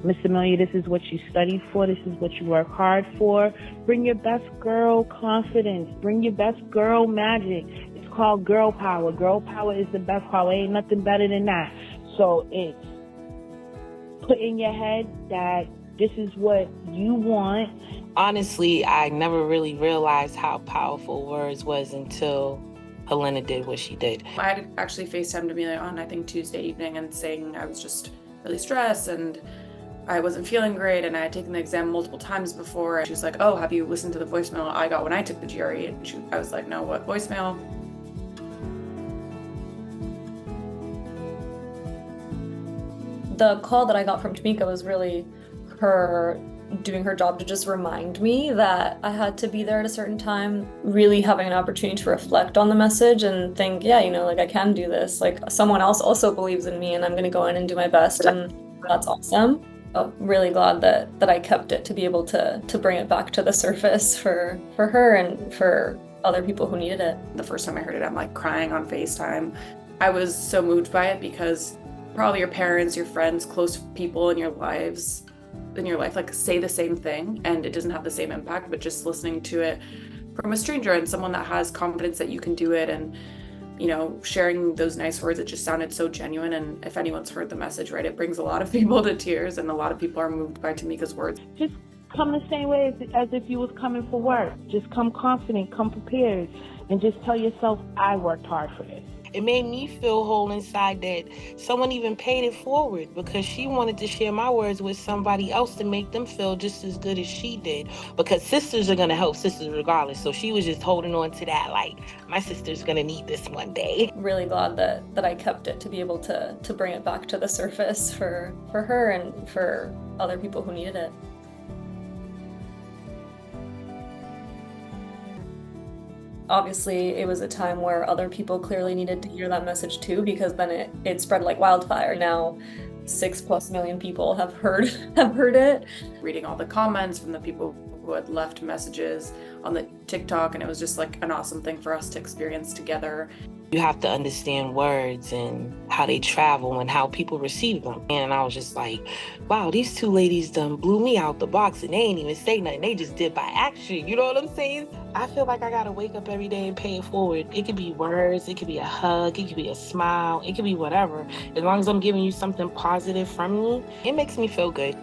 Miss Amelia, this is what you studied for. This is what you work hard for. Bring your best girl confidence. Bring your best girl magic. It's called girl power. Girl power is the best power. Ain't nothing better than that. So it's put in your head that this is what you want. Honestly, I never really realized how powerful words was until Helena did what she did. I had actually FaceTimed Amelia on, I think, Tuesday evening and saying I was just really stressed and I wasn't feeling great, and I had taken the exam multiple times before. She was like, oh, have you listened to the voicemail I got when I took the GRE? And I was like, no, what voicemail? The call that I got from Tamika was really her doing her job to just remind me that I had to be there at a certain time, really having an opportunity to reflect on the message and think, yeah, like I can do this. Like someone else also believes in me and I'm gonna go in and do my best, and that's awesome. I'm really glad that I kept it to be able to bring it back to the surface for her and for other people who needed it. The first time I heard it, I'm like crying on FaceTime. I was so moved by it because probably your parents, your friends, close people in your life like say the same thing and it doesn't have the same impact, but just listening to it from a stranger and someone that has confidence that you can do it and sharing those nice words, it just sounded so genuine. And if anyone's heard the message, right, it brings a lot of people to tears and a lot of people are moved by Tamika's words. Just come the same way as if you was coming for work. Just come confident, come prepared, and just tell yourself, I worked hard for this. It made me feel whole inside that someone even paid it forward because she wanted to share my words with somebody else to make them feel just as good as she did. Because sisters are going to help sisters regardless. So she was just holding on to that, like, my sister's going to need this one day. Really glad that I kept it to be able to bring it back to the surface for her and for other people who needed it. Obviously, it was a time where other people clearly needed to hear that message too, because then it spread like wildfire. Now, 6+ million people have heard it. Reading all the comments from the people who had left messages on the TikTok, and it was just like an awesome thing for us to experience together. You have to understand words and how they travel and how people receive them. And I was just like, wow, these two ladies done blew me out the box and they ain't even say nothing. They just did by action. You know what I'm saying? I feel like I got to wake up every day and pay it forward. It could be words. It could be a hug. It could be a smile. It could be whatever. As long as I'm giving you something positive from me, it makes me feel good.